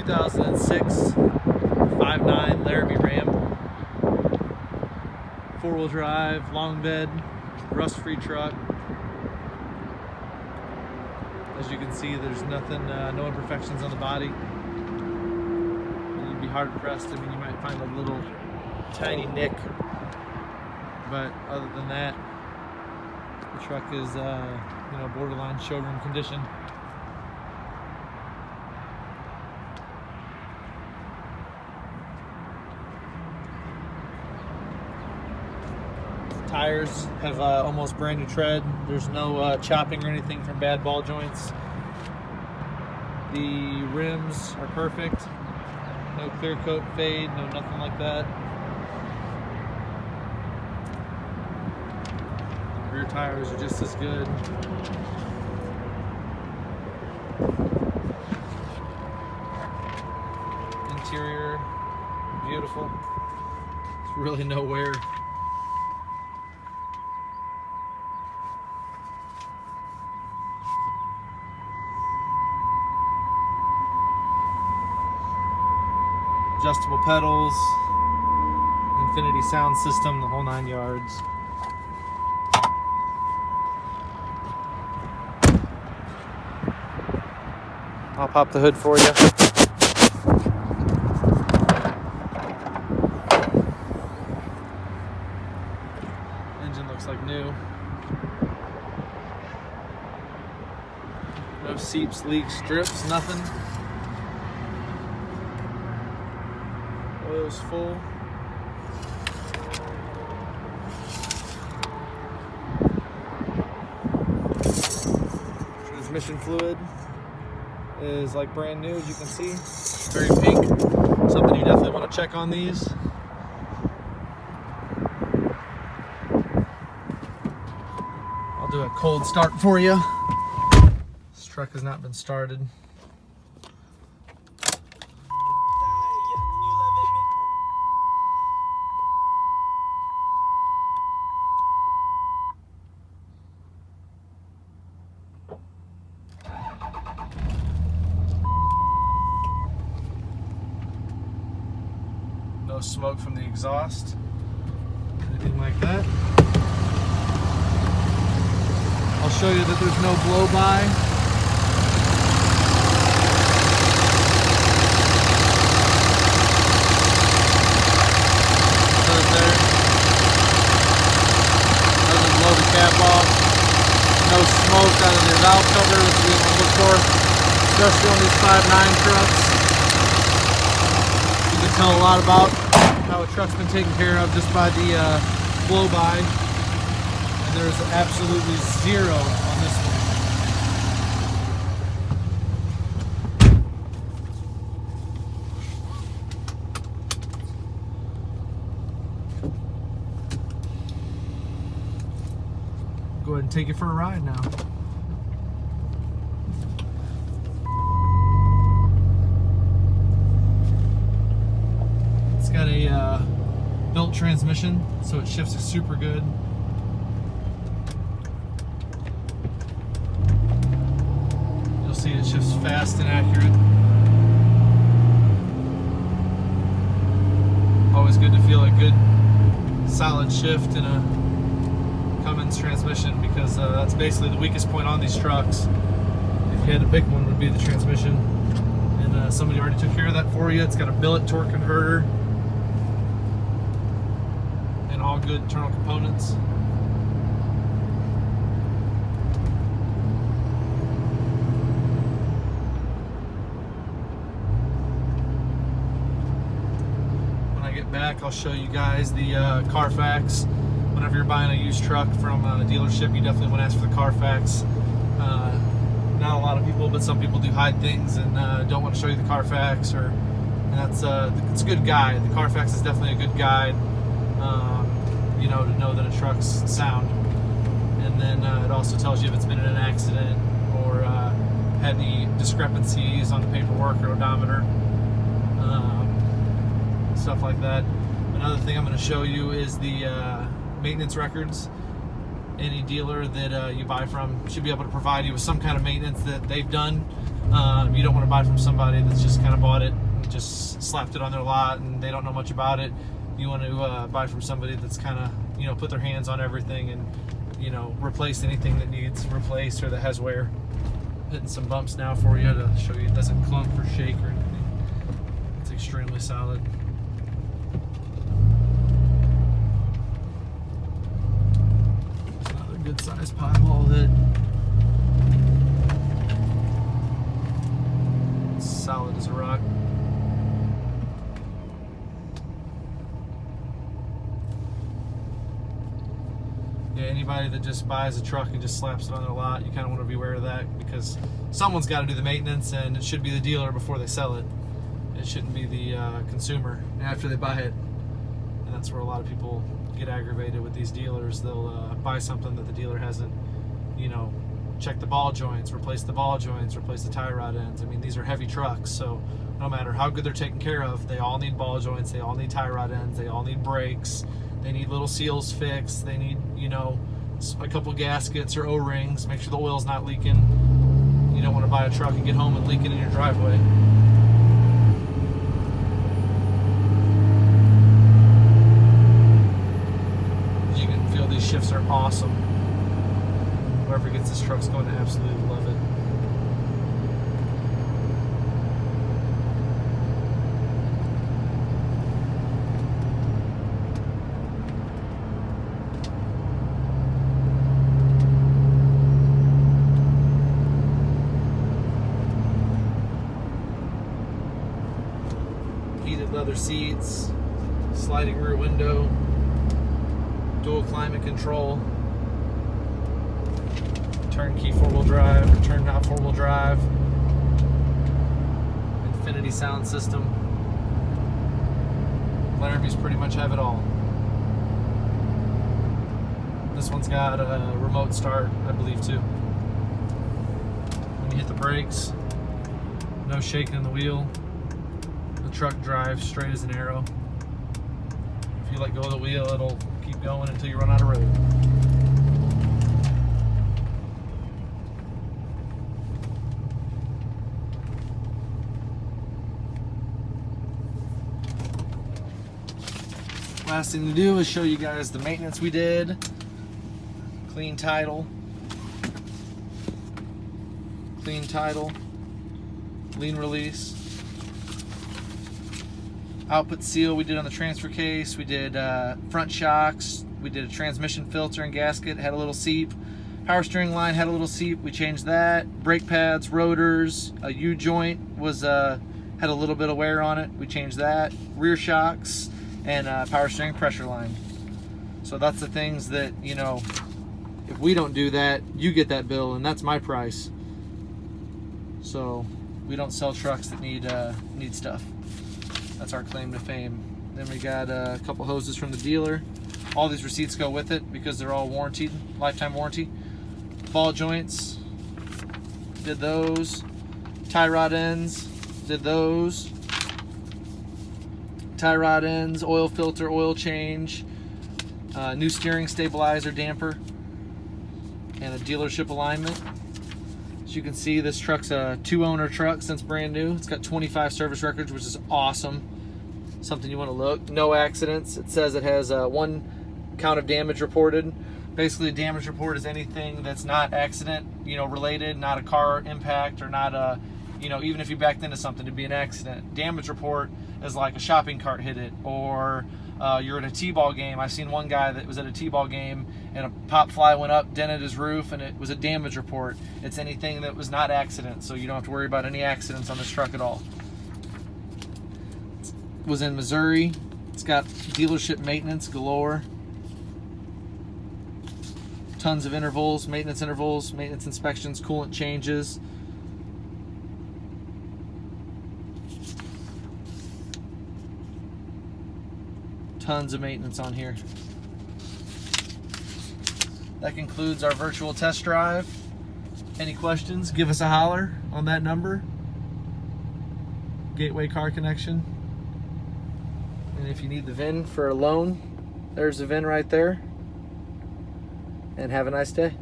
2006 5.9 Laramie Ram. 4-wheel drive, long bed, rust-free truck. As you can see, there's nothing, no imperfections on the body. You'd be hard pressed. I mean, you might find a little tiny nick, but other than that, the truck is, borderline showroom condition. Tires have almost brand new tread. There's no chopping or anything from bad ball joints. The rims are perfect. No clear coat fade, no nothing like that. The rear tires are just as good. Interior, beautiful. There's really no wear. Adjustable pedals, infinity sound system, the whole 9 yards. I'll pop the hood for you. Engine looks like new. No seeps, leaks, drips, nothing. Oil's full. Transmission fluid is like brand new, as you can see. Very pink. Something you definitely want to check on these. I'll do a cold start for you. This truck has not been started. No smoke from the exhaust, anything like that. I'll show you that there's no blow-by. There. Doesn't blow the cap off. No smoke out of the valve cover, which we want to look for, especially on these 5.9 trucks. You can tell a lot about how a truck's been taken care of just by the blow-by, and there's absolutely zero on this one. Go ahead and take it for a ride now. It's got a built transmission, so it shifts super good. You'll see it shifts fast and accurate. Always good to feel a good solid shift in a Cummins transmission, because that's basically the weakest point on these trucks. If you had to pick one, would be the transmission. And somebody already took care of that for you. It's got a billet torque converter and all good internal components. When I get back, I'll show you guys the Carfax. Whenever you're buying a used truck from a dealership, you definitely want to ask for the Carfax. Not a lot of people, but some people do hide things and don't want to show you the Carfax, and that's it's a good guide. The Carfax is definitely a good guide, to know that a truck's sound. And then it also tells you if it's been in an accident or had any discrepancies on the paperwork or odometer, stuff like that. Another thing I'm going to show you is the maintenance records. Any dealer that you buy from should be able to provide you with some kind of maintenance that they've done You don't want to buy from somebody that's just kind of bought it and just slapped it on their lot and they don't know much about it. You want to buy from somebody that's kind of, you know, put their hands on everything and, you know, replace anything that needs replaced or that has wear. Hitting some bumps now for you to show you it doesn't clunk or shake or anything. It's extremely solid. There's another good sized pothole hit. It's solid as a rock. Yeah, anybody that just buys a truck and just slaps it on their lot, you kind of want to be aware of that, because someone's got to do the maintenance, and it should be the dealer before they sell it. It shouldn't be the consumer after they buy it. And that's where a lot of people get aggravated with these dealers. They'll buy something that the dealer hasn't, you know, checked the ball joints, replace the ball joints, replace the tie rod ends. I mean, these are heavy trucks, so no matter how good they're taken care of, they all need ball joints, they all need tie rod ends, they all need brakes. They need little seals fixed. They need, you know, a couple gaskets or O-rings. Make sure the oil's not leaking. You don't want to buy a truck and get home and leak it in your driveway. As you can feel, these shifts are awesome. Whoever gets this truck's going to absolutely love it. Heated leather seats, sliding rear window, dual climate control, turnkey four-wheel drive, or turn knob four-wheel drive, infinity sound system. Laramie's pretty much have it all. This one's got a remote start, I believe, too. When you hit the brakes, no shaking in the wheel. The truck drives straight as an arrow. If you let go of the wheel, it'll keep going until you run out of road. Last thing to do is show you guys the maintenance we did. Clean title, lien release, output seal we did on the transfer case. We did front shocks, we did a transmission filter and gasket, had a little seep. Power steering line had a little seep, we changed that. Brake pads, rotors, a U-joint was had a little bit of wear on it, we changed that. Rear shocks, and power steering pressure line. So that's the things that, you know, if we don't do that, you get that bill, and that's my price. So we don't sell trucks that need stuff. That's our claim to fame. Then we got a couple hoses from the dealer. All these receipts go with it because they're all warranted, lifetime warranty. Ball joints, did those. Tie rod ends, did those. Tie rod ends, oil filter, oil change, new steering stabilizer damper, and a dealership alignment. As you can see, this truck's a 2-owner truck since brand new. It's got 25 service records, which is awesome. Something you want to look. No accidents. It says it has 1 count of damage reported. Basically, a damage report is anything that's not accident, you know, related, not a car impact, or not a, you know, even if you backed into something, it'd be an accident. Damage report is like a shopping cart hit it, or you're at a t-ball game. I've seen one guy that was at a t-ball game and a pop fly went up, dented his roof, and it was a damage report. It's anything that was not accident, so you don't have to worry about any accidents on this truck at all. It was in Missouri. It's got dealership maintenance galore. Tons of intervals, maintenance inspections, coolant changes. Tons of maintenance on here. That concludes our virtual test drive. Any questions, give us a holler on that number. Gateway Car Connection. And if you need the VIN for a loan, there's the VIN right there. And have a nice day.